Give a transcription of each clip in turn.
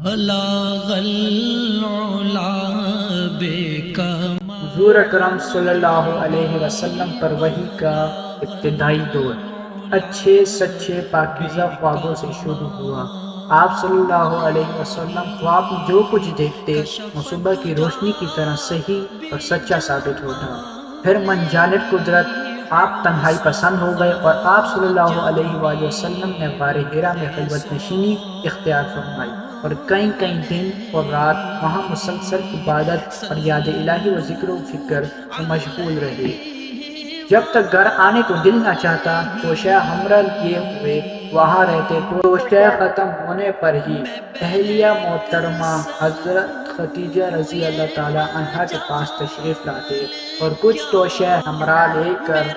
بلاغ العلا بکمال۔ حضور اکرم صلی اللہ علیہ وسلم پر وحی کا ابتدائی دور اچھے سچے پاکیزہ خوابوں سے شروع ہوا۔ آپ صلی اللہ علیہ وسلم خواب میں جو کچھ دیکھتے وہ صبح کی روشنی کی طرح صحیح اور سچا ثابت ہوتا۔ پھر من جانب قدرت آپ تنہائی پسند ہو گئے اور آپ صلی اللہ علیہ وآلہ وسلم نے غار حرا میں خلوت نشینی اختیار فرمائی اور کئی دن اور رات وہاں مسلسل عبادت اور یاد الہی و ذکر و فکر میں مشغول رہے۔ جب تک گھر آنے کو دل نہ چاہتا توشہ ہمراہ لیے ہوئے وہاں رہتے۔ توشہ ختم ہونے پر ہی اہلیہ محترمہ حضرت خدیجہ رضی اللہ تعالی عنہا کے پاس تشریف لاتے اور کچھ توشہ ہمراہ لے کر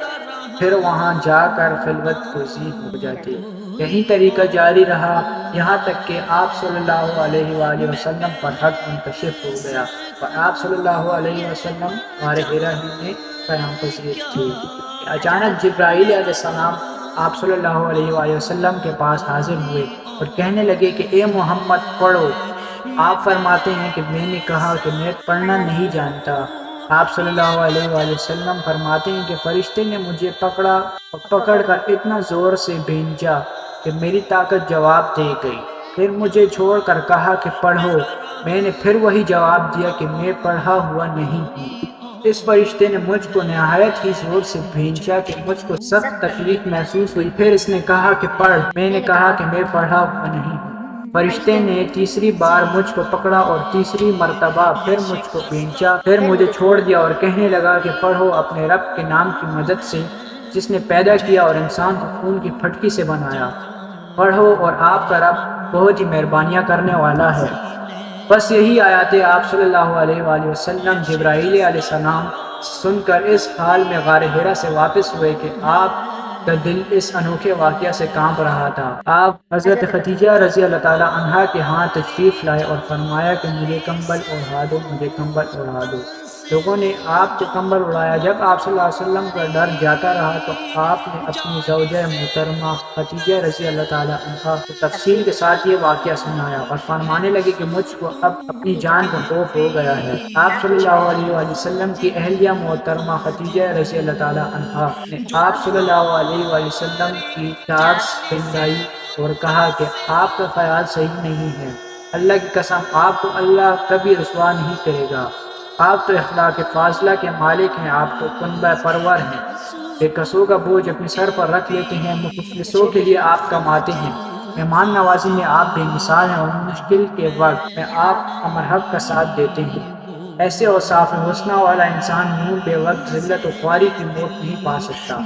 پھر وہاں جا کر خلوت گزیر ہو جاتے۔ یہی طریقہ جاری رہا یہاں تک کہ آپ صلی اللہ علیہ وآلہ وسلم پر حق منکشف ہو گیا اور آپ صلی اللہ علیہ وسلم غار حرا ہی میں قیام پذیر تھے۔ اچانک جبرائیل علیہ السلام آپ صلی اللہ علیہ وآلہ وسلم کے پاس حاضر ہوئے اور کہنے لگے کہ اے محمد پڑھو۔ آپ فرماتے ہیں کہ میں نے کہا کہ میں پڑھنا نہیں جانتا۔ آپ صلی اللہ علیہ وآلہ وسلم فرماتے ہیں کہ فرشتے نے مجھے پکڑ کر اتنا زور سے بھینچا کہ میری طاقت جواب دے گئی۔ پھر مجھے چھوڑ کر کہا کہ پڑھو۔ میں نے پھر وہی جواب دیا کہ میں پڑھا ہوا نہیں ہوں۔ اس فرشتے نے مجھ کو نہایت ہی زور سے بھینچا کہ مجھ کو سخت تکلیف محسوس ہوئی۔ پھر اس نے کہا کہ پڑھ۔ میں نے کہا کہ میں پڑھا ہوا نہیں ہوں۔ فرشتے نے تیسری بار مجھ کو پکڑا اور تیسری مرتبہ پھر مجھ کو بھینچا۔ پھر مجھے چھوڑ دیا اور کہنے لگا کہ پڑھو اپنے رب کے نام کی مدد سے جس نے پیدا کیا اور انسان کو خون کی پھٹکی سے بنایا۔ پڑھو اور آپ کا رب بہت ہی مہربانیاں کرنے والا ہے۔ بس یہی آیاتیں آپ صلی اللہ علیہ وآلہ وسلم جبرائیل علیہ السلام سن کر اس حال میں غار حرا سے واپس ہوئے کہ آپ کا دل اس انوکھے واقعہ سے کانپ رہا تھا۔ آپ حضرت خدیجہ رضی اللہ تعالی عنہا کے ہاں تشریف لائے اور فرمایا کہ مجھے کمبل اوڑھا دو، مجھے کمبل اوڑھا دو۔ لوگوں نے آپ کو کمبل اڑایا۔ جب آپ صلی اللہ علیہ وسلم کا ڈر جاتا رہا تو آپ نے اپنی زوجہ محترمہ خدیجہ رضی اللہ تعالی عنہا کو تفصیل کے ساتھ یہ واقعہ سنایا اور فرمانے لگے کہ مجھ کو اب اپنی جان کا خوف ہو گیا ہے۔ آپ صلی اللہ علیہ وآلہ وسلم کی اہلیہ محترمہ خدیجہ رضی اللہ تعالی عنہا نے آپ صلی اللہ علیہ وآلہ وسلم کی ٹاس پھیلائی اور کہا کہ آپ کا خیال صحیح نہیں ہے۔ اللہ کی قسم آپ کو اللہ کبھی رسوا نہیں کرے گا۔ آپ تو اخلاق فاضلہ کے مالک ہیں، آپ تو کنبہ پرور ہیں، بے قصوں کا بوجھ اپنے سر پر رکھ لیتے ہیں، مفلسوں کے لیے آپ کماتے ہیں، مہمان نوازی میں آپ بے مثال ہیں اور مشکل کے وقت میں آپ امر حق کا ساتھ دیتے ہیں۔ ایسے اوصاف حسنہ والا انسان یوں بے وقت ذلت و خواری کی موت نہیں پا سکتا۔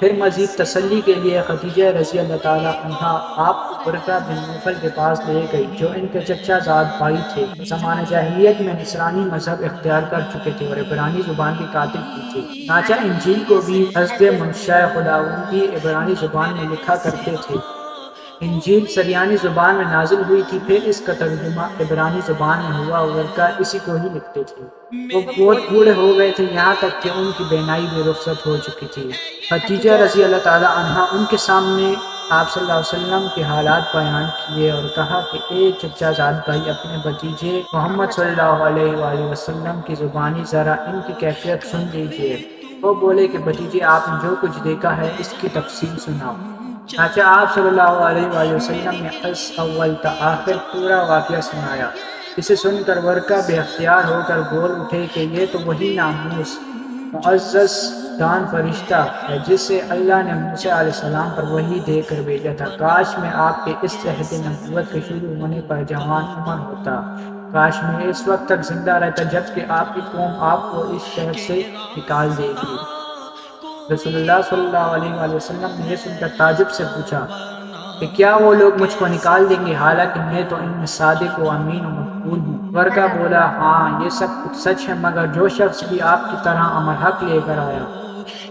پھر مزید تسلی کے لیے خدیجہ رضی اللہ تعالی عنہا آپ کو برقہ بن نوفل کے پاس لے گئی جو ان کے چچا زاد بھائی تھے۔ زمانہ جاہلیت میں نصرانی مذہب اختیار کر چکے تھے اور عبرانی زبان کی قاتل بھی تھے۔ چنانچہ انجیل کو بھی حسب منشاء خداوندی عبرانی زبان میں لکھا کرتے تھے۔ انجیل سریانی زبان میں نازل ہوئی تھی، پھر اس کا ترجمہ عبرانی زبان میں ہوا اور ورقہ اسی کو ہی لکھتے تھے۔ وہ بہت بوڑھے ہو گئے تھے یہاں تک کہ ان کی بینائی بھی رخصت ہو چکی تھی۔ خدیجہ رضی اللہ تعالی عنہا ان کے سامنے آپ صلی اللہ علیہ وسلم کے حالات بیان کیے اور کہا کہ اے چچا زاد بھائی اپنے بھتیجے محمد صلی اللہ علیہ وآلہ وسلم کی زبانی ذرا ان کی کیفیت سن لیجیے۔ وہ بولے کہ بھتیجے آپ نے جو کچھ دیکھا ہے اس کی تفصیل سناؤ۔ چنانچہ آپ صلی اللہ علیہ وآلہ وسلم نے از اول تا آخر پورا واقعہ سنایا۔ اسے سن کر ورقہ بے اختیار ہو کر بول اٹھے کہ یہ تو وہی ناموس معزز دان فرشتہ ہے جس سے اللہ نے موسیٰ علیہ السلام پر وحی دے کر بھیجا تھا۔ کاش میں آپ کے اس عہد نبوت کے شروع ہونے پر جوان عمر ہوتا، کاش میں اس وقت تک زندہ رہتا جبکہ آپ کی قوم آپ کو اس شہر سے نکال دے گی۔ رسول اللہ صلی اللہ علیہ وآلہ وسلم نے یہ سن کر تعجب سے پوچھا کہ کیا وہ لوگ مجھ کو نکال دیں گے حالانکہ میں تو ان میں صادق و امین و مقبول ہوں؟ ورقہ بولا ہاں یہ سب کچھ سچ ہے مگر جو شخص بھی آپ کی طرح امر حق لے کر آیا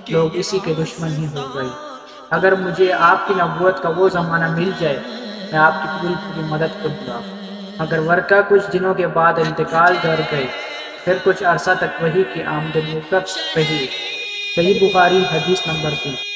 لوگ اسی کے دشمن ہی ہو گئے۔ اگر مجھے آپ کی نبوت کا وہ زمانہ مل جائے میں آپ کی پوری مدد کروں گا۔ مگر ورقہ کچھ دنوں کے بعد انتقال کر گئے۔ پھر کچھ عرصہ تک وحی کی آمد موقف رہی۔ صحیح بخاری حدیث نمبر 3۔